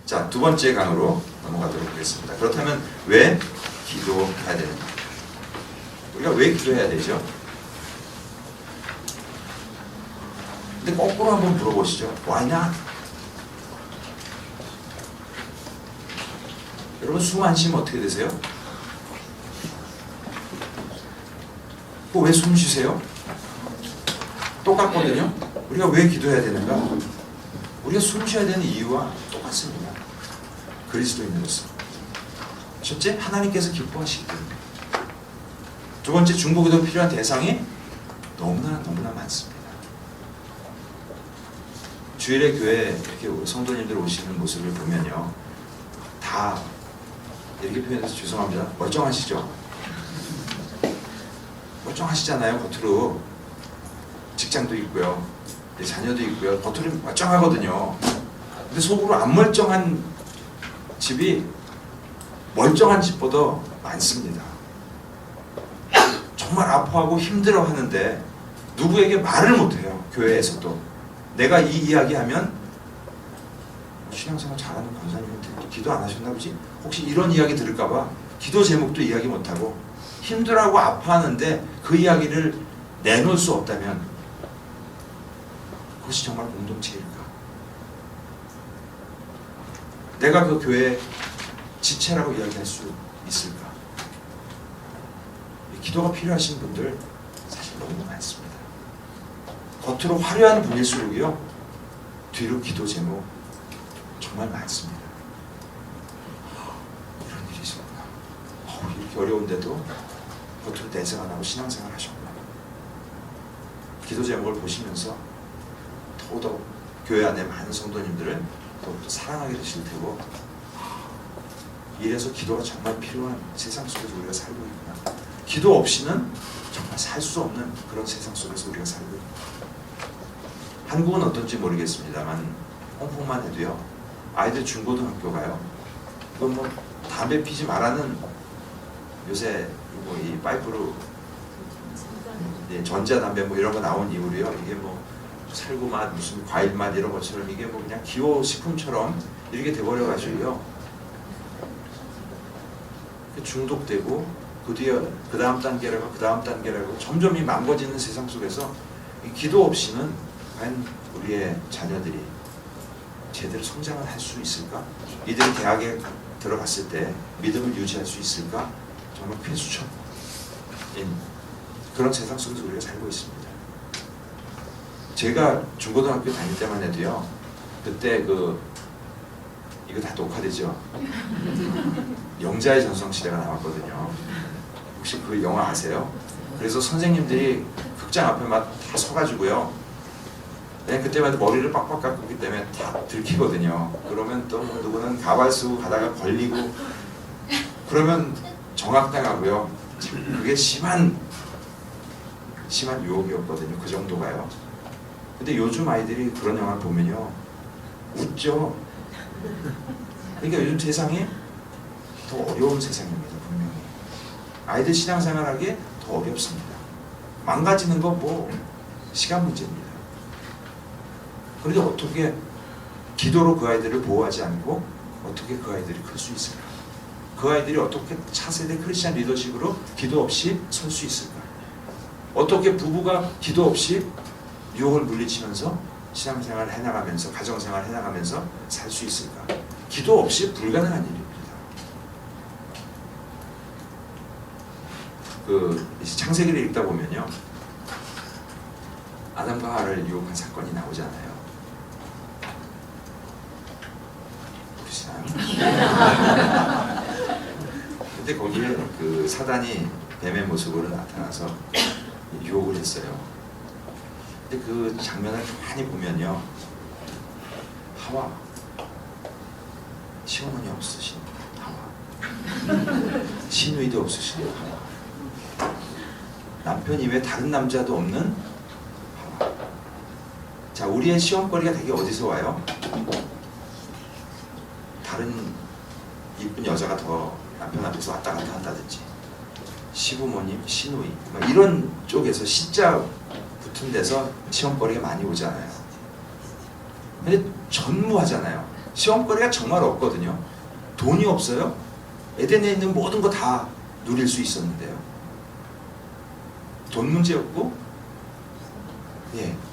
자, 두 번째 강으로 넘어가도록 하겠습니다. 그렇다면 왜 기도해야 되는가? 우리가 왜 기도해야 되죠? 근데 거꾸로 한번 물어보시죠. Why not? 여러분 숨 안 쉬면 어떻게 되세요? 왜 숨 쉬세요? 똑같거든요. 우리가 왜 기도해야 되는가? 우리가 숨 쉬어야 되는 이유와 똑같습니다. 그리스도인으로서. 첫째, 하나님께서 기뻐하시기 때문에. 두 번째, 중보기도 필요한 대상이 너무나 많습니다. 주일에 교회 이렇게 우리 성도님들 오시는 모습을 보면요, 다 이렇게 표현해서 죄송합니다. 멀쩡하시죠? 멀쩡하시잖아요. 겉으로 직장도 있고요, 자녀도 있고요. 겉으로 멀쩡하거든요. 근데 속으로 안 멀쩡한 집이 멀쩡한 집보다 많습니다. 정말 아파하고 힘들어하는데 누구에게 말을 못해요. 교회에서도. 내가 이 이야기하면 신앙생활 잘하는 권사님한테 기도 안 하셨나 보지? 혹시 이런 이야기 들을까봐 기도 제목도 이야기 못하고 힘들어하고 아파하는데 그 이야기를 내놓을 수 없다면 그것이 정말 공동체일까? 내가 그 교회 지체라고 이야기할 수 있을까? 기도가 필요하신 분들 사실 너무 많습니다. 겉으로 화려한 분일수록요, 뒤로 기도 제목 정말 많습니다. 이런 일이 있었구나. 이렇게 어려운데도 겉으로 내색 안 하고 신앙생활 하셨구나. 기도 제목을 보시면서 더더욱 교회 안에 많은 성도님들을 더욱더 사랑하게 되실 테고, 이래서 기도가 정말 필요한 세상 속에서 우리가 살고 있구나. 기도 없이는 정말 살 수 없는 그런 세상 속에서 우리가 살고 있구나. 한국은 어떤지 모르겠습니다만 홍콩만 해도요, 아이들 중고등학교 가요. 이건 뭐 담배 피지 말라는, 요새 뭐 이 파이프로 전자담배 뭐 이런 거 나온 이후로요, 이게 뭐 살구맛 무슨 과일맛 이런 것처럼 이게 뭐 그냥 기호식품처럼 이렇게 돼버려가지고요, 중독되고 그 뒤에 그 다음 단계라고 그 다음 단계라고 점점 이 망가지는 세상 속에서 이 기도 없이는 과연 우리의 자녀들이 제대로 성장을 할 수 있을까? 이들이 대학에 들어갔을 때 믿음을 유지할 수 있을까? 정말 필수적인 그런 세상 속에서 우리가 살고 있습니다. 제가 중고등학교 다닐 때만 해도요, 그때 이거 다 녹화되죠? 영자의 전성시대가 나왔거든요. 혹시 그 영화 아세요? 그래서 선생님들이 극장 앞에 막 다 서가지고요, 그때마다 머리를 빡빡 깎기 때문에 다 들키거든요. 그러면 또 누구는 가발 쓰고 가다가 걸리고 그러면 정학당하고요. 그게 심한 유혹이었거든요. 그 정도가요. 근데 요즘 아이들이 그런 영화를 보면요, 웃죠. 그러니까 요즘 세상이 더 어려운 세상입니다. 분명히 아이들 신앙생활하기에 더 어렵습니다. 망가지는 건 뭐 시간 문제입니다. 그런데 어떻게 기도로 그 아이들을 보호하지 않고 어떻게 그 아이들이 클 수 있을까? 그 아이들이 어떻게 차세대 크리스찬 리더십으로 기도 없이 설 수 있을까? 어떻게 부부가 기도 없이 유혹을 물리치면서 신앙생활을 해나가면서 가정생활을 해나가면서 살 수 있을까? 기도 없이 불가능한 일입니다. 창세기를 읽다 보면요, 아담과 하와를 유혹한 사건이 나오잖아요. 보시나요? 근데 거기에 그 사단이 뱀의 모습으로 나타나서 유혹을 했어요. 근데 그 장면을 많이 보면요, 하와, 시어머니 없으신 하와, 시누이도 없으신 하와, 남편 이외에 다른 남자도 없는 하와. 자, 우리의 시험거리가 되게 어디서 와요? 다른 이쁜 여자가 더 남편 앞에서 왔다 갔다 한다든지, 시부모님, 시누이, 이런 쪽에서 시자 붙은 데서 시험거리가 많이 오잖아요. 근데 전무하잖아요. 시험거리가 정말 없거든요. 돈이 없어요. 에덴에 있는 모든 거 다 누릴 수 있었는데요. 돈 문제였고,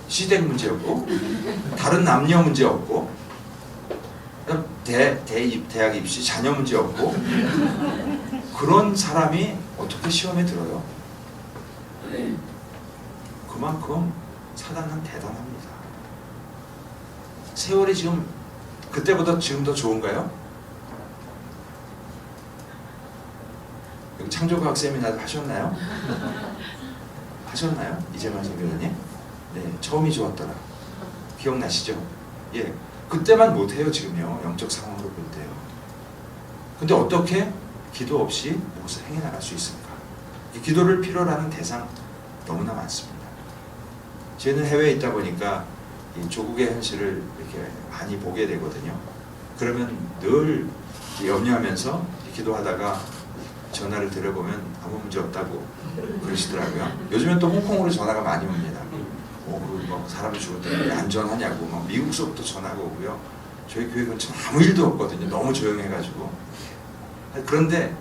시댁 문제였고, 다른 남녀 문제였고, 대학 입시 자녀 문제였고, 그런 사람이 어떻게 시험에 들어요? 그만큼 사단은 대단합니다. 세월이 지금 그때보다 지금 더 좋은가요? 여기 창조과학 세미나도 하셨나요? 하셨나요? 이재만 선교사님? 네, 처음이 좋았더라. 기억나시죠? 예, 그때만 못해요. 지금요, 영적 상황으로 볼 때요. 근데 어떻게 기도 없이 무엇을 행해 나갈 수 있을까? 이 기도를 필요로 하는 대상 너무나 많습니다. 저는 해외에 있다 보니까 이 조국의 현실을 이렇게 많이 보게 되거든요. 그러면 늘 염려하면서 기도하다가 전화를 드려보면 아무 문제 없다고 그러시더라고요. 요즘엔 또 홍콩으로 전화가 많이 옵니다. 뭐 사람이 죽을 때 안전하냐고, 막 미국서부터 전화가 오고요. 저희 교회 근처는 아무 일도 없거든요. 너무 조용해가지고. 그런데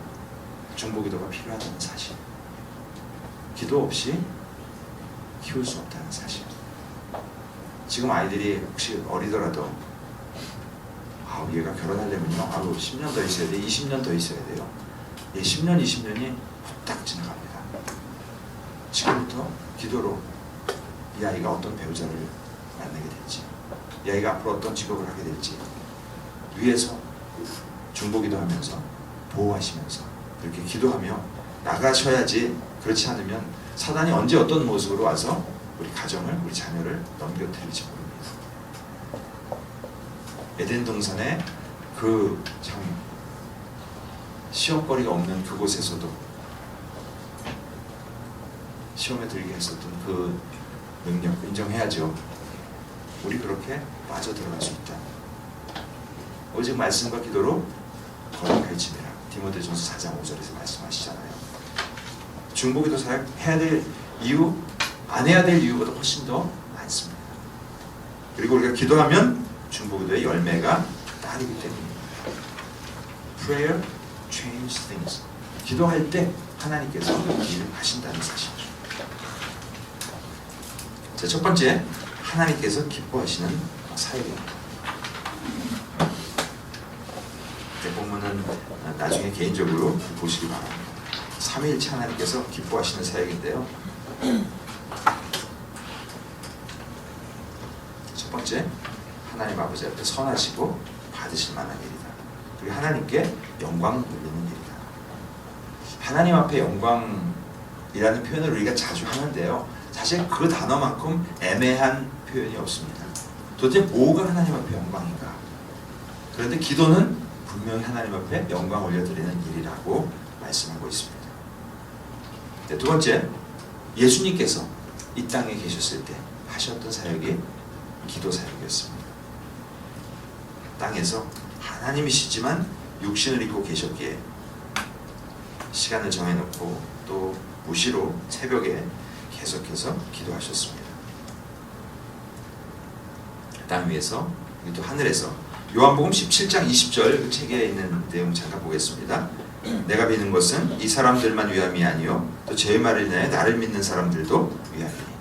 중보기도가 필요하다는 사실, 기도 없이 키울 수 없다는 사실. 지금 아이들이 혹시 어리더라도 얘가 결혼하려면요, 10년 더 있어야 돼, 20년 더 있어야 돼요. 10년, 20년이 후딱 지나갑니다. 지금부터 기도로 이 아이가 어떤 배우자를 만나게 될지, 이 아이가 앞으로 어떤 직업을 하게 될지 위해서 중보기도 하면서 보호하시면서 이렇게 기도하며 나가셔야지. 그렇지 않으면 사단이 언제 어떤 모습으로 와서 우리 가정을, 우리 자녀를 넘겨뜨릴지 모릅니다. 에덴 동산의 그 참 시험거리가 없는 그곳에서도 시험에 들게 했었던 그 능력 인정해야죠. 우리 그렇게 빠져들어갈 수 있다. 오직 말씀과 기도로 거룩할지니라. 디모데전서 4장 5절에서 말씀하시잖아요. 중보기도 해야 될 이유, 안 해야 될 이유보다 훨씬 더 많습니다. 그리고 우리가 기도하면 중보기도의 열매가 따르기 때문입니다. Prayer changes things. 기도할 때 하나님께서 일을 하신다는 사실. 자, 첫 번째, 하나님께서 기뻐하시는 사역입니다. 본문은 나중에 개인적으로 보시기 바랍니다. 삼위일체 하나님께서 기뻐하시는 사역인데요. 첫 번째, 하나님 아버지 앞에 선하시고 받으실 만한 일이다. 그리고 하나님께 영광 돌리는 일이다. 하나님 앞에 영광이라는 표현을 우리가 자주 하는데요, 사실 그 단어만큼 애매한 표현이 없습니다. 도대체 뭐가 하나님 앞에 영광인가? 그런데 기도는 분명히 하나님 앞에 영광 올려드리는 일이라고 말씀하고 있습니다. 네, 두 번째, 예수님께서 이 땅에 계셨을 때 하셨던 사역이 기도 사역이었습니다. 땅에서 하나님이시지만 육신을 입고 계셨기에 시간을 정해놓고 또 무시로 새벽에 계속해서 기도하셨습니다. 땅 위에서, 또 하늘에서. 요한복음 17장 20절 그 책에 있는 내용 잠깐 보겠습니다. 내가 비는 것은 이 사람들만 위함이 아니요 또 제 말을 인하여 나를 믿는 사람들도 위함이니.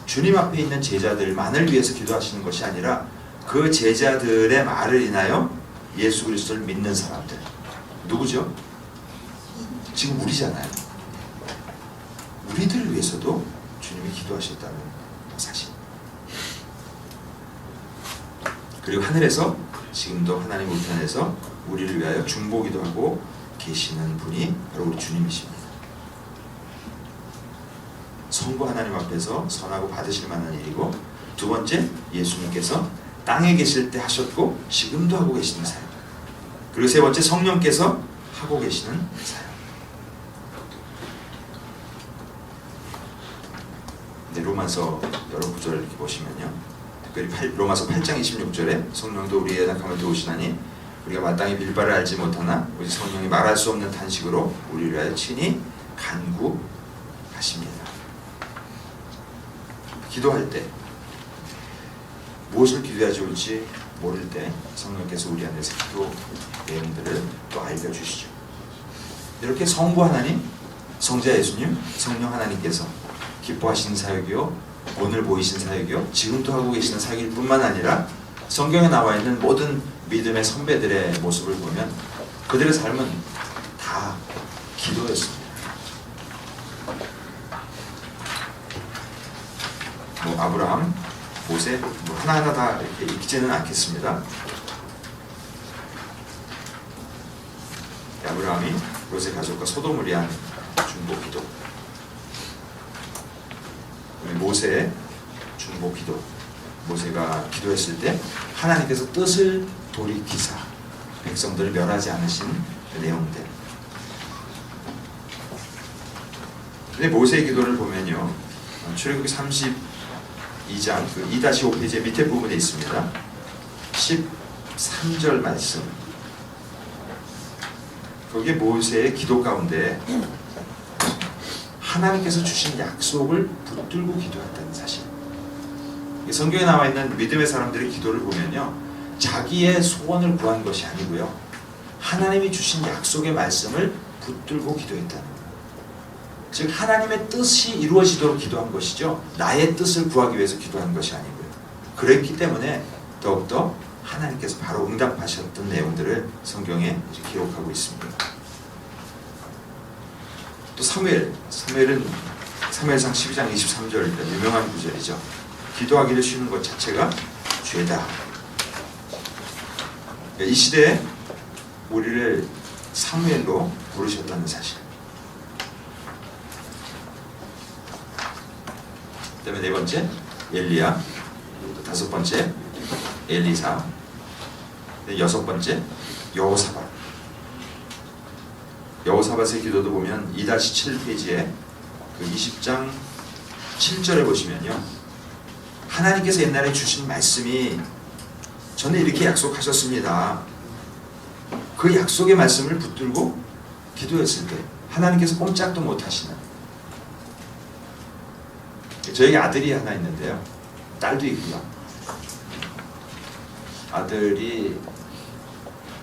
주님 앞에 있는 제자들만을 위해서 기도하시는 것이 아니라 그 제자들의 말을 인하여 예수 그리스도를 믿는 사람들. 누구죠? 지금 우리잖아요. 우리들을 위해서도 주님이 기도하셨다는 사실. 그리고 하늘에서 지금도 하나님 우편에서 우리를 위하여 중보기도 하고 계시는 분이 바로 우리 주님이십니다. 성부 하나님 앞에서 선하고 받으실 만한 일이고, 두 번째, 예수님께서 땅에 계실 때 하셨고 지금도 하고 계시는 사역. 그리고 세 번째, 성령께서 하고 계시는 사역. 네, 로마서 여러 구절을 이렇게 보시면요, 특별히 로마서 8장 26절에 성령도 우리의 연약함을 도우시나니 우리가 마땅히 빌바를 알지 못하나 오직 성령이 말할 수 없는 탄식으로 우리를 위하여 친히 간구하십니다. 기도할 때 무엇을 기도해야 좋을지 모를 때 성령께서 우리 안에서 기도 내용들을 또 알려주시죠. 이렇게 성부 하나님, 성자 예수님, 성령 하나님께서 기뻐하시는 사역이요, 오늘 보이신 사역이요, 지금도 하고 계시는 사역일 뿐만 아니라 성경에 나와 있는 모든 믿음의 선배들의 모습을 보면 그들의 삶은 다 기도였습니다. 뭐 아브라함, 모세, 뭐 하나하나 다 이렇게 읽지는 않겠습니다. 아브라함이 롯의 가족과 소돔을 위한 중보기도, 모세의 중보기도, 모세가 기도했을 때 하나님께서 뜻을 돌이키사 백성들을 멸하지 않으신 그 내용들. 근데 모세의 기도를 보면요, 출애굽기 32장 그 2-5페이지 밑에 부분에 있습니다. 13절 말씀. 거기에 모세의 기도 가운데 하나님께서 주신 약속을 붙들고 기도했다는 사실. 성경에 나와 있는 믿음의 사람들의 기도를 보면요, 자기의 소원을 구한 것이 아니고요, 하나님이 주신 약속의 말씀을 붙들고 기도했다는 거예요. 즉 하나님의 뜻이 이루어지도록 기도한 것이죠, 나의 뜻을 구하기 위해서 기도한 것이 아니고요. 그랬기 때문에 더욱더 하나님께서 바로 응답하셨던 내용들을 성경에 기록하고 있습니다. 또 사무엘은 사무엘상 12장 23절 유명한 구절이죠. 기도하기를 쉬는 것 자체가 죄다. 이 시대에 우리를 사무엘로 부르셨다는 사실. 그다음에 네 번째 엘리야, 다섯 번째 엘리사, 여섯 번째 여호사밧. 여호사밧의 기도도 보면 2-7페이지에 그 20장 7절에 보시면요, 하나님께서 옛날에 주신 말씀이 전에 이렇게 약속하셨습니다. 그 약속의 말씀을 붙들고 기도했을 때 하나님께서 꼼짝도 못하시는. 저에게 아들이 하나 있는데요, 딸도 있고요. 아들이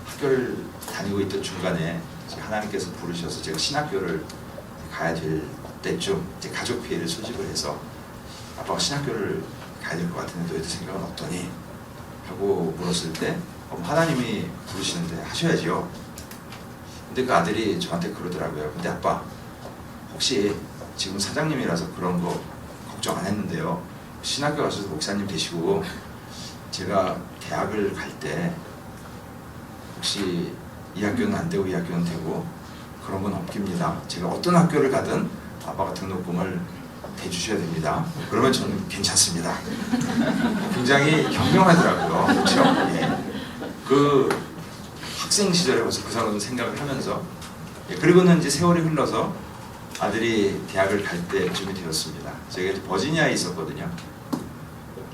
학교를 다니고 있던 중간에 하나님께서 부르셔서 제가 신학교를 가야 될 때쯤 이제 가족 피해를 소집을 해서 아빠가 신학교를 가야 될 것 같은데 너희들 생각은 어떠니? 하고 물었을 때 하나님이 부르시는데 하셔야지요. 근데 그 아들이 저한테 그러더라고요. 근데 아빠, 혹시 지금 사장님이라서 그런 거 걱정 안 했는데요, 신학교 가셔서 목사님 되시고 제가 대학을 갈 때 혹시 이 학교는 안 되고 이 학교는 되고 그런 건 없깁니다. 제가 어떤 학교를 가든 아빠가 등록금을 대주셔야 됩니다. 그러면 저는 괜찮습니다. 굉장히 현명하더라고요. 그렇죠? 예. 그 학생 시절에 벌써 그 사람 생각을 하면서, 예. 그리고는 이제 세월이 흘러서 아들이 대학을 갈 때쯤이 되었습니다. 제가 버지니아에 있었거든요.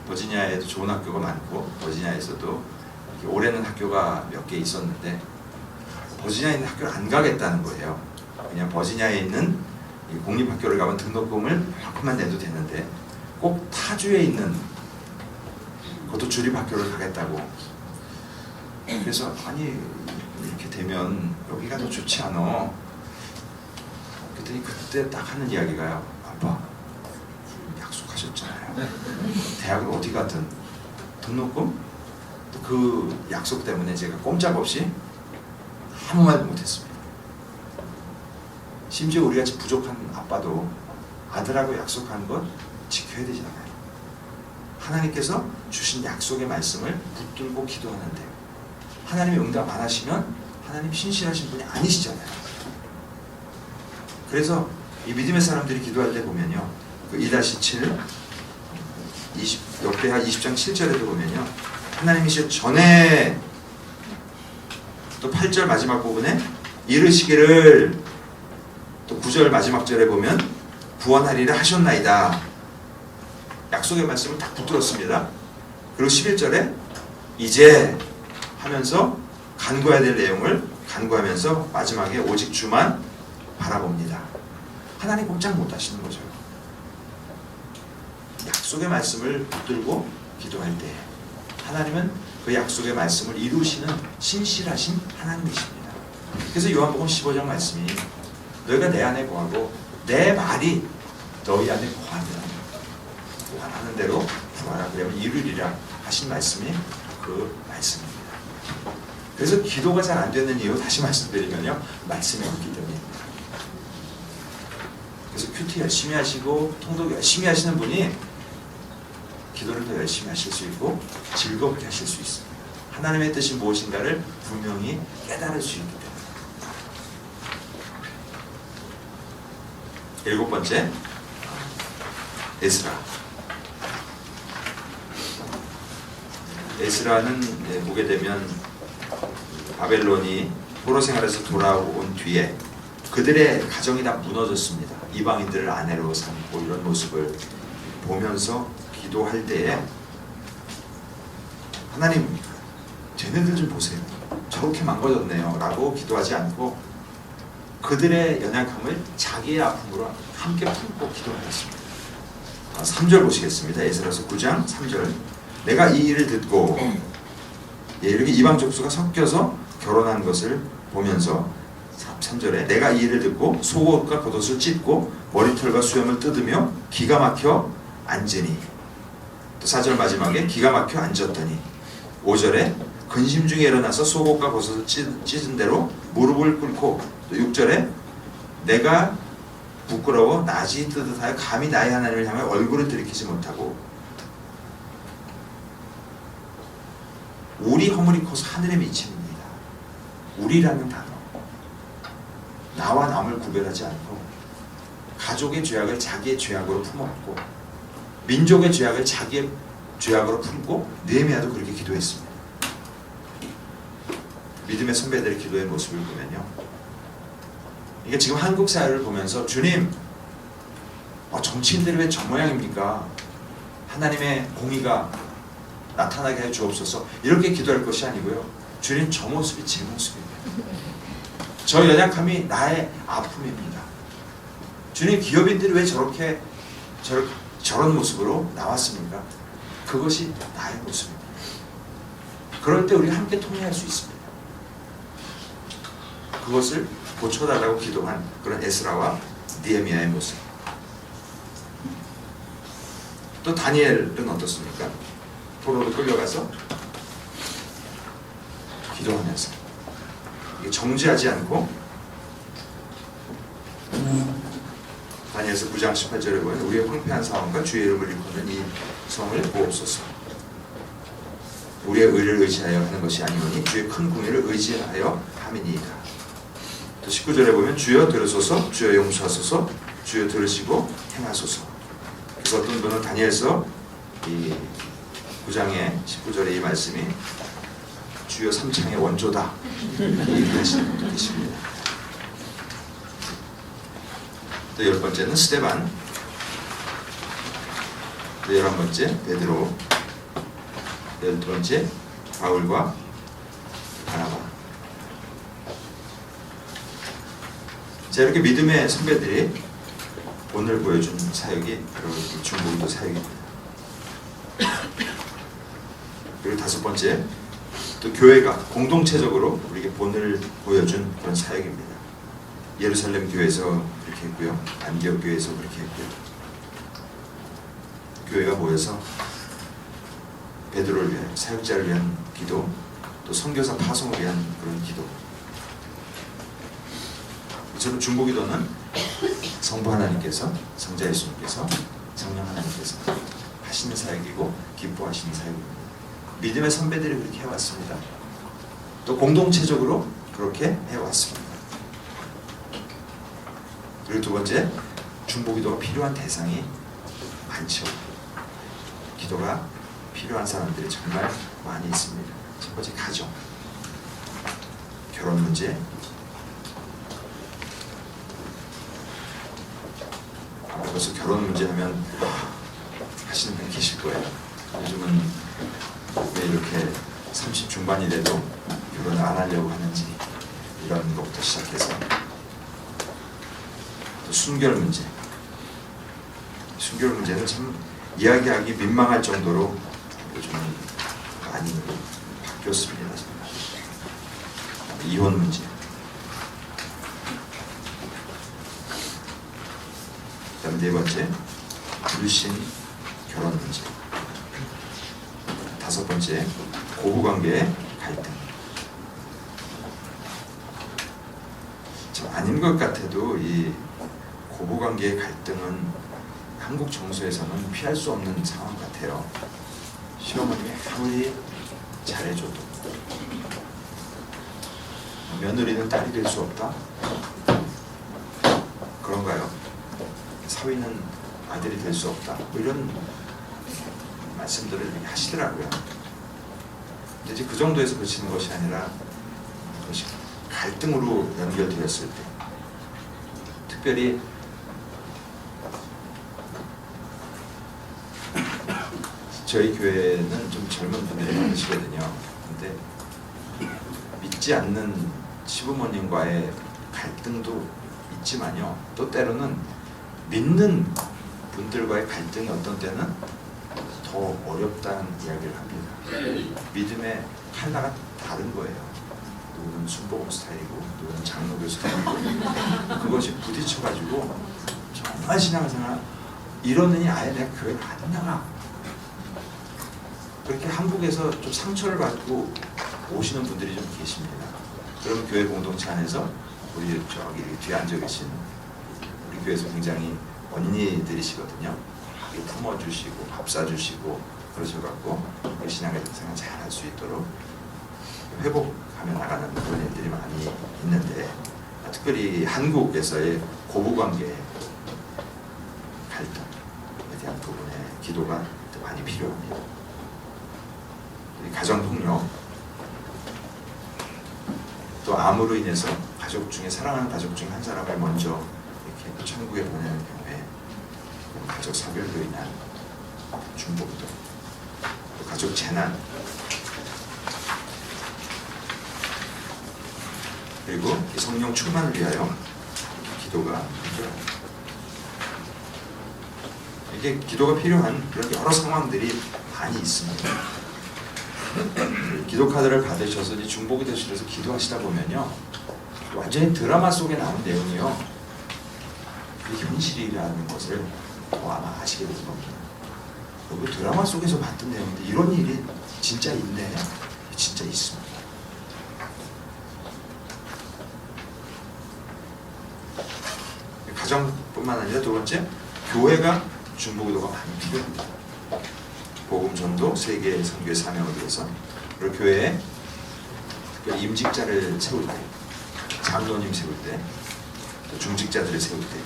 버지니아에도 좋은 학교가 많고 버지니아에서도 올해는 학교가 몇 개 있었는데 버지니아에 있는 학교를 안 가겠다는 거예요. 그냥 버지니아에 있는 공립학교를 가면 등록금을 조금만 내도 되는데 꼭 타주에 있는 그것도 주립학교를 가겠다고. 그래서 아니 이렇게 되면 여기가 더 좋지 않아. 그랬더니 그때 딱 하는 이야기가요, 아빠 약속하셨잖아요. 대학을 어디 가든 등록금? 그 약속 때문에 제가 꼼짝없이 아무 말도 못했습니다. 심지어 우리같이 부족한 아빠도 아들하고 약속한 것 지켜야 되잖아요. 하나님께서 주신 약속의 말씀을 붙들고 기도하는데 하나님이 응답 안 하시면 하나님 신실하신 분이 아니시잖아요. 그래서 이 믿음의 사람들이 기도할 때 보면요, 그 2-7 역대하 20장 7절에도 보면요, 하나님이시 전에 또 8절 마지막 부분에 이르시기를, 또 9절 마지막 절에 보면 구원하리라 하셨나이다. 약속의 말씀을 딱 붙들었습니다. 그리고 11절에 이제 하면서 간구해야 될 내용을 간구하면서 마지막에 오직 주만 바라봅니다. 하나님 꼼짝 못 하시는 거죠. 약속의 말씀을 붙들고 기도할 때 하나님은 그 약속의 말씀을 이루시는 신실하신 하나님이십니다. 그래서 요한복음 15장 말씀이 너희가 내 안에 거하고 내 말이 너희 안에 거하면 원하는 대로 구하라 그러면 이루리라 하신 말씀이 그 말씀입니다. 그래서 기도가 잘 안 되는 이유 다시 말씀드리면요, 말씀이 없기 때문입니다. 그래서 큐티 열심히 하시고 통독 열심히 하시는 분이 기도를 더 열심히 하실 수 있고 즐겁게 하실 수 있습니다. 하나님의 뜻이 무엇인가를 분명히 깨달을 수 있기 때문에. 일곱 번째, 에스라. 에스라는 보게 되면 바벨론이 포로 생활에서 돌아온 뒤에 그들의 가정이 다 무너졌습니다. 이방인들을 아내로 삼고 이런 모습을 보면서 기도할 때에 하나님, 쟤네들 좀 보세요. 저렇게 망가졌네요 라고 기도하지 않고 그들의 연약함을 자기의 아픔으로 함께 품고 기도하였습니다. 3절 보시겠습니다. 에스라서 9장 3절. 내가 이 일을 듣고 이렇게 이방 족수가 섞여서 결혼한 것을 보면서 3절에 내가 이 일을 듣고 속옷과 겉옷을 찢고 머리털과 수염을 뜯으며 기가 막혀 앉으니, 또 4절 마지막에 기가 막혀 앉았더니, 5절에 근심 중에 일어나서 속옷과 겉옷을 찢은 대로 무릎을 꿇고, 또 6절에 내가 부끄러워 나지 뜨듯하여 감히 나의 하나님을 향해 얼굴을 들이키지 못하고 우리 허물이 커서 하늘에 미칩니다. 우리라는 단어, 나와 남을 구별하지 않고 가족의 죄악을 자기의 죄악으로 품었고 민족의 죄악을 자기의 죄악으로 품고 느헤미야도 그렇게 기도했습니다. 믿음의 선배들의 기도의 모습을 보면요, 이게 지금 한국 사회를 보면서 주님, 정치인들이 왜 저 모양입니까? 하나님의 공의가 나타나게 해 주옵소서, 이렇게 기도할 것이 아니고요, 주님, 저 모습이 제 모습입니다. 저 연약함이 나의 아픔입니다. 주님, 기업인들이 왜 저런 모습으로 나왔습니까? 그것이 나의 모습입니다. 그럴 때 우리 함께 통회할 수 있습니다. 그것을 고쳐달라고 기도한 그런 에스라와 느헤미야의 모습. 또 다니엘은 어떻습니까? 포로로 끌려가서 기도하면서 정지하지 않고, 다니엘서 9장 18절에 보면 우리의 황폐한 상황과 주의 이름을 일컫는 이 성을 보옵소서. 우리의 의를 의지하여 하는 것이 아니오니 주의 큰 공의를 의지하여 함이니이다. 또 19절에 보면 주여 들으소서, 주여 용서하소서, 주여 들으시고 행하소서. 그래서 어떤 분은 다니엘서 이 9장의 19절의 이 말씀이 주여 삼창의 원조다 얘기하시는 분도 계십니다. 또 10번째는 스데반, 또 11번째 베드로, 12번째 바울과 바나바. 자, 이렇게 믿음의 선배들이 본을 보여준 사역이 바로 중보기도 사역입니다. 그리고 5번째, 또 교회가 공동체적으로 우리에게 본을 보여준 그런 사역입니다. 예루살렘 교회에서 그렇게 했고요, 안디옥 교회에서 그렇게 했고요. 교회가 모여서 베드로를 위한, 사역자를 위한 기도, 또 선교사 파송을 위한 그런 기도. 저는 중보기도는 성부 하나님께서, 성자 예수님께서, 성령 하나님께서 하시는 사역이고 기뻐하시는 사역입니다. 믿음의 선배들이 그렇게 해왔습니다. 또 공동체적으로 그렇게 해왔습니다. 그리고 2번째, 중보기도가 필요한 대상이 많죠. 기도가 필요한 사람들이 정말 많이 있습니다. 첫 번째, 가정, 결혼 문제, 그래서 결혼 문제 하면 하시는 분 계실 거예요. 요즘은 왜 이렇게 30 중반이 돼도 결혼을 안 하려고 하는지, 이런 것부터 시작해서 또 순결 문제. 순결 문제는 참 이야기하기 민망할 정도로 요즘은 많이 그렇습니다. 이혼 문제. 그다음 네 번째, 불신 결혼 문제. 다섯 번째, 고부관계의 갈등. 좀 아닌 것 같아도 이 고부관계의 갈등은 한국 정서에서는 피할 수 없는 상황 같아요. 시어머님이 아무리 잘해줘도 며느리는 딸이 될 수 없다? 그런가요? 사위는 아들이 될 수 없다? 뭐 이런 말씀들을 하시더라고요. 근데 이제 그 정도에서 그치는 것이 아니라 그것이 갈등으로 연결되었을 때, 특별히 저희 교회는 좀 젊은 분들이 많으시거든요. 근데 믿지 않는 시부모님과의 갈등도 있지만요, 또 때로는 믿는 분들과의 갈등이 어떤 때는 더 어렵다는 이야기를 합니다. 믿음의 칼라가 다른 거예요. 누구는 순복음 스타일이고 누구는 장로교 스타일이고, 그것이 부딪혀가지고 정말 신앙생활 이러느니 아예 내가 교회를 안 나가, 그렇게 한국에서 좀 상처를 받고 오시는 분들이 좀 계십니다. 그러면 교회 공동체 안에서 우리 저기 뒤에 앉아 계신 우리 교회에서 굉장히 언니들이시거든요. 품어주시고 밥 사주시고 그러셔갖고 신앙의 생활 잘 할 수 있도록 회복하며 나가는 그런 일들이 많이 있는데, 특별히 한국에서의 고부관계 갈등에 대한 부분에 기도가 더 많이 필요합니다. 가정폭력, 또 암으로 인해서 가족 중에, 사랑하는 가족 중에 한 사람을 먼저 이렇게 천국에 보내는 경우에 가족 사별로 인한 중복도, 또 가족 재난, 그리고 성령 충만을 위하여 기도가 필요합니다. 이게 기도가 필요한 그런 여러 상황들이 많이 있습니다. 기도 카드를 받으셔서 중보기 되시면서 기도하시다 보면요, 완전히 드라마 속에 나온 내용이요, 그 현실이라는 것을 아마 아시게 될 겁니다. 여기 드라마 속에서 봤던 내용인데 이런 일이 진짜 있네, 진짜 있습니다. 가정뿐만 아니라 두 번째, 교회가 중보기도가 많이 필요합니다. 복음 전도, 세계 선교의 사명을 위해서, 그리고 교회에 특별히 임직자를 세울 때, 장로님 세울 때, 또 중직자들을 세울 때,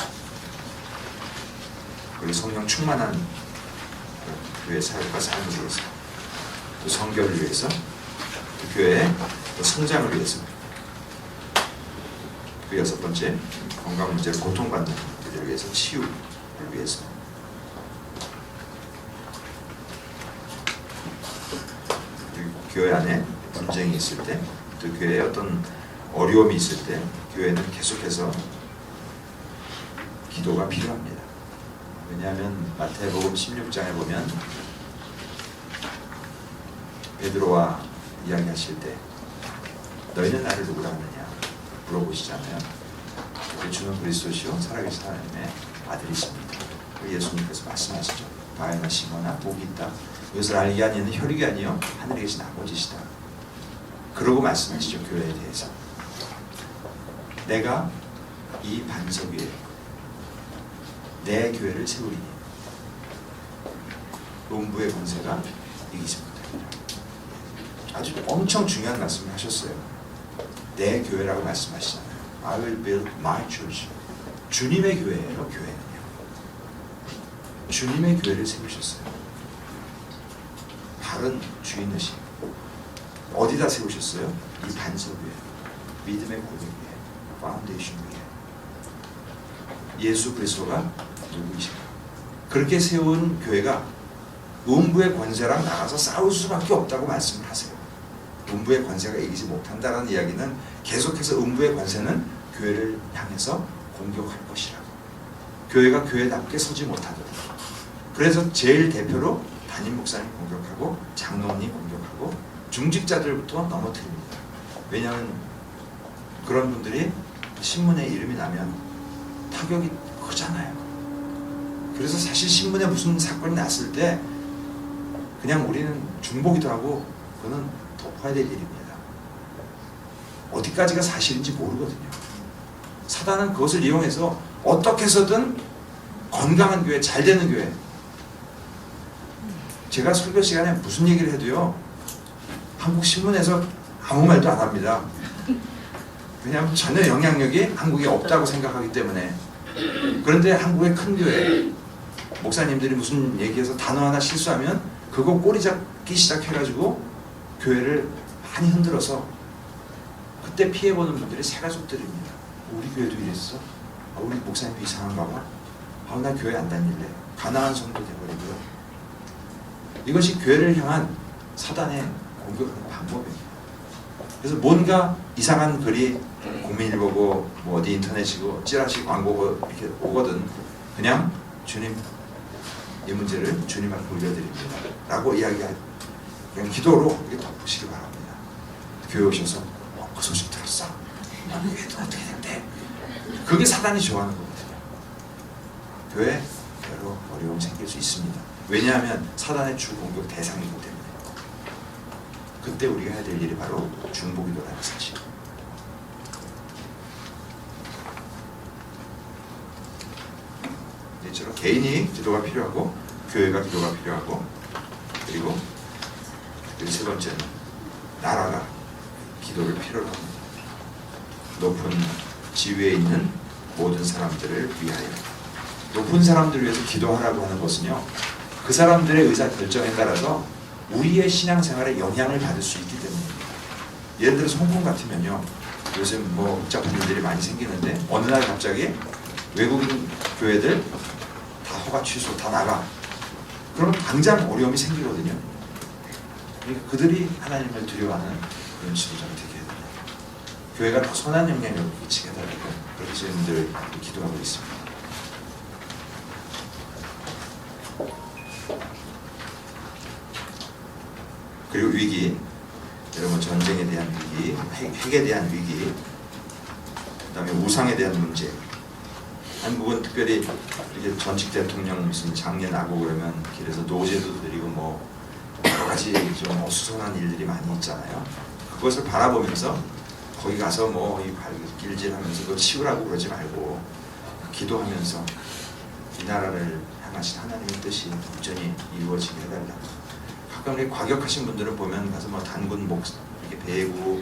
그리고 성령 충만한 교회 사역과 삶을 위해서, 또 성결을 위해서, 또 교회의 또 성장을 위해서, 그 여섯 번째, 건강 문제로 고통받는 분들을 위해서, 치유를 위해서, 교회 안에 분쟁이 있을 때, 또 교회에 어떤 어려움이 있을 때 교회는 계속해서 기도가 필요합니다. 왜냐하면 마태복음 16장에 보면 베드로와 이야기하실 때 너희는 나를 누구라 하느냐 물어보시잖아요. 주는 그리스도시요 살아계신 하나님의 아들이십니다. 예수님께서 말씀하시죠. 바에나 시모나 복이 있다. 이것을 알게 하니는 혈육이 아니요 하늘에 계신 아버지시다. 그러고 말씀하시죠. 교회에 대해서 내가 이 반석 위에 내 교회를 세우리니 음부의 권세가 이기지 못하리라. 아주 엄청 중요한 말씀을 하셨어요. 내 교회라고 말씀하시잖아요. I will build my church. 주님의 교회예요. 교회는요, 주님의 교회를 세우셨어요. 다른 주인의식 어디다 세우셨어요? 이 반석 위에, 믿음의 고백 위에, 파운데이션 위에. 예수 그리스도가 누구이신가? 그렇게 세운 교회가 음부의 권세랑 나가서 싸울 수밖에 없다고 말씀을 하세요. 음부의 권세가 이기지 못한다는 이야기는 계속해서 음부의 권세는 교회를 향해서 공격할 것이라고, 교회가 교회답게 서지 못하도록. 그래서 제일 대표로 담임 목사님 공격하고, 장로님 공격하고, 중직자들부터 넘어뜨립니다. 왜냐하면 그런 분들이 신문에 이름이 나면 타격이 크잖아요. 그래서 사실 신문에 무슨 사건이 났을 때 그냥 우리는 중보기도 하고 그거는 덮어야 될 일입니다. 어디까지가 사실인지 모르거든요. 사단은 그것을 이용해서 어떻게 해서든 건강한 교회, 잘 되는 교회, 제가 설교 시간에 무슨 얘기를 해도요 한국 신문에서 아무 말도 안 합니다. 왜냐하면 전혀 영향력이 한국에 없다고 생각하기 때문에. 그런데 한국의 큰 교회 목사님들이 무슨 얘기해서 단어 하나 실수하면 그거 꼬리 잡기 시작해가지고 교회를 많이 흔들어서 그때 피해보는 분들이 새가족들입니다. 우리 교회도 이랬어? 우리 목사님도 이상한가 봐? 나 교회 안 다닐래. 가난한 성도 돼버리고요. 이것이 교회를 향한 사단의 공격하는 방법입니다. 그래서 뭔가 이상한 글이 국민일보고 뭐 어디 인터넷이고 찌라시 광고가 이렇게 오거든 그냥 주님 이 문제를 주님 앞에 올려드립니다 라고 이야기할 그냥 기도로 이렇게 덮으시기 바랍니다. 교회 오셔서 그 소식 들었어? 교회도 어떻게 된대? 그게 사단이 좋아하는 거거든요. 교회 여러 어려움 생길 수 있습니다. 왜냐하면 사단의 주 공격 대상이기 때문에. 그때 우리가 해야 될 일이 바로 중보기도라는 사실. 이처럼 개인이 기도가 필요하고 교회가 기도가 필요하고 그리고 세 번째는 나라가 기도를 필요로 합니다. 높은 지위에 있는 모든 사람들을 위하여. 높은 사람들을 위해서 기도하라고 하는 것은요 그 사람들의 의사 결정에 따라서 우리의 신앙생활에 영향을 받을 수 있기 때문입니다. 예를 들어서 홍콩 같으면요 요즘 뭐 복잡한 일들이 많이 생기는데 어느 날 갑자기 외국인 교회들 다 허가 취소 다 나가. 그러면 당장 어려움이 생기거든요. 그러니까 그들이 하나님을 두려워하는 그런 지도자가 되게 해야 됩니다. 교회가 더 선한 영향력을 끼치게 해달라고 그렇게 저희들 기도하고 있습니다. 그리고 위기, 여러분 전쟁에 대한 위기, 핵에 대한 위기, 그 다음에 우상에 대한 문제. 한국은 특별히 이렇게 전직 대통령 무슨 장례 나고 그러면 길에서 노제도 드리고 뭐 여러 가지 좀 어수선한 일들이 많이 있잖아요. 그것을 바라보면서 거기 가서 뭐 이 발길질하면서 그거 치우라고 그러지 말고 기도하면서 이 나라를 향하신 하나님의 뜻이 온전히 이루어지게 해달라고. 가끔 이렇게 과격하신 분들은 보면 가서 뭐 단군 목 이렇게 베고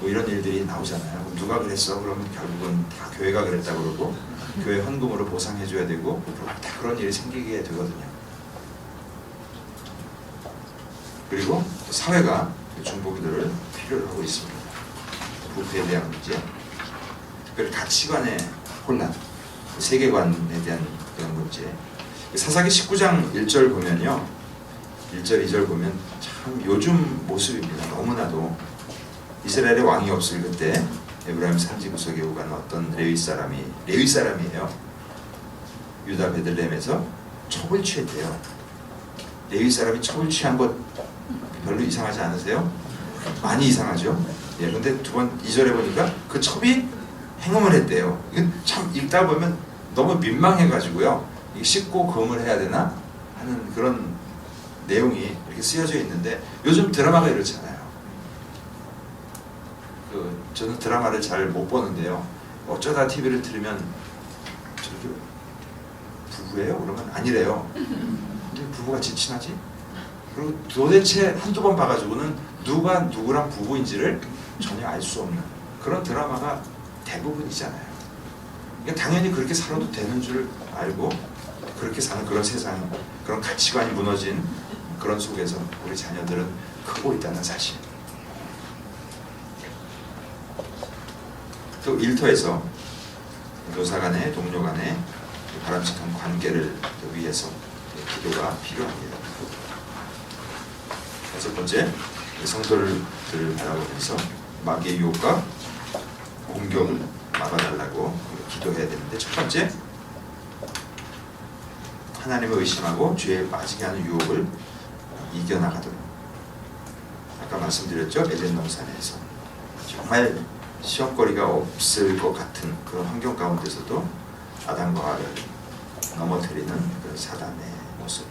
뭐 이런 일들이 나오잖아요. 누가 그랬어? 그러면 결국은 다 교회가 그랬다 그러고 교회 헌금으로 보상해줘야 되고 다 그런 일이 생기게 되거든요. 그리고 사회가 중보기도를 필요로 하고 있습니다. 부패에 대한 문제, 특별히 가치관의 혼란, 세계관에 대한 그런 문제. 사사기 19장 1절 보면요 1절 2절 보면 참 요즘 모습입니다. 너무나도 이스라엘의 왕이 없을 그때 에브라임 산지 구석에 오간 어떤 레위 사람이에요. 유다 베들레헴에서 첩을 취했대요. 레위 사람이 첩을 취한 것 별로 이상하지 않으세요? 많이 이상하죠. 예, 근데 두 번 2절에 보니까 그 첩이 행음을 했대요. 이건 참 읽다 보면 너무 민망해가지고요. 씻고 금을 해야 되나 하는 그런 내용이 이렇게 쓰여져 있는데 요즘 드라마가 이렇잖아요. 저는 드라마를 잘 못 보는데요. 어쩌다 TV를 틀으면 저기 부부예요? 그러면 아니래요. 근데 부부같이 친하지? 그리고 도대체 한두 번 봐가지고는 누가 누구랑 부부인지를 전혀 알 수 없는 그런 드라마가 대부분이잖아요. 그러니까 당연히 그렇게 살아도 되는 줄 알고 그렇게 사는 그런 세상, 그런 가치관이 무너진 그런 속에서 우리 자녀들은 크고 있다는 사실. 또 일터에서 노사 간의 동료 간의 바람직한 관계를 위해서 기도가 필요합니다. 다섯 번째, 성도를 바라보면서 마귀의 유혹과 공격을 막아달라고 기도해야 되는데, 첫 번째, 하나님을 의심하고 죄에 빠지게 하는 유혹을 이겨나가도록 아까 말씀드렸죠. 에덴 동산에서 정말 시험거리가 없을 것 같은 그런 환경 가운데서도 아담과 하와를 넘어뜨리는 그 사단의 모습.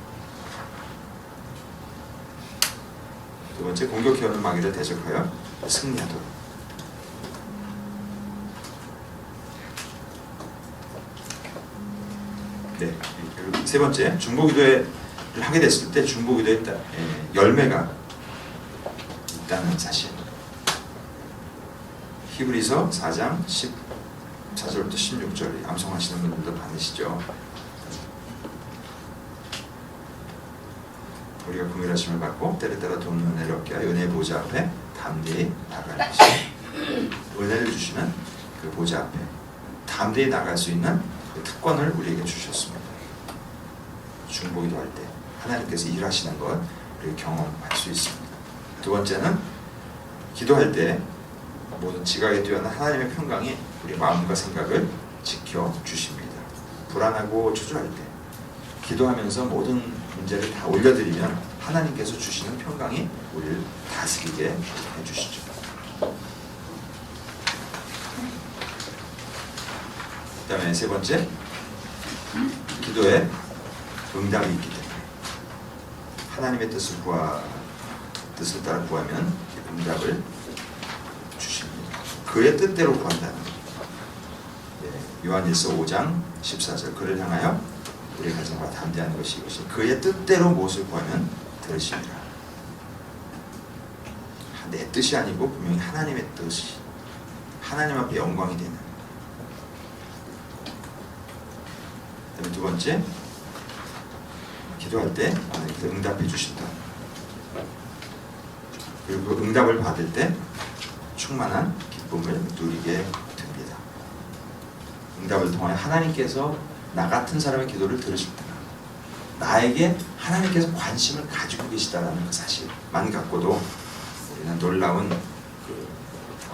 두 번째, 공격해오는 마귀를 대적하여 승리하도록. 네, 그리고 세 번째, 중보기도를 하게 됐을 때 중보기도에 열매가 있다는 사실. 히브리서 4장 14절부터 16절 암송하시는 분들도 많으시죠. 우리가 긍휼하심을 받고 때를 따라 돕는 은혜를 얻게 하여 은혜의 보좌 앞에 담대히 나갈 것이다. 은혜를 주시는 그 보좌 앞에 담대히 나갈 수 있는 그 특권을 우리에게 주셨습니다. 중보기도 할 때 하나님께서 일하시는 것 우리가 경험할 수 있습니다. 두 번째는 기도할 때 모든 지각에 뛰어난 하나님의 평강이 우리 마음과 생각을 지켜주십니다. 불안하고 초조할 때 기도하면서 모든 문제를 다 올려드리면 하나님께서 주시는 평강이 우리를 다스리게 해주시죠. 그 다음에 세 번째, 기도에 응답이 있기 때문에 하나님의 뜻을 따라 구하면 응답을 주십니다. 그의 뜻대로 구한다는 것. 요한일서 5장 14절, 그를 향하여 우리 가정과 담대한 것이 이것이 그의 뜻대로 무엇을 구하면 들으시리라. 내 뜻이 아니고 분명히 하나님의 뜻이, 하나님 앞에 영광이 되는. 그다음에 두 번째, 기도할 때 하나님께서 응답해 주신다. 그리고 그 응답을 받을 때 충만한 기쁨을 누리게 됩니다. 응답을 통하여 하나님께서 나 같은 사람의 기도를 들으셨구나, 나에게 하나님께서 관심을 가지고 계시다라는 그 사실만 갖고도 우리는 놀라운 그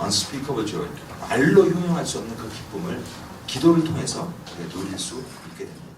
unspeakable joy, 말로 형용할 수 없는 그 기쁨을 기도를 통해서 누릴 수 있게 됩니다.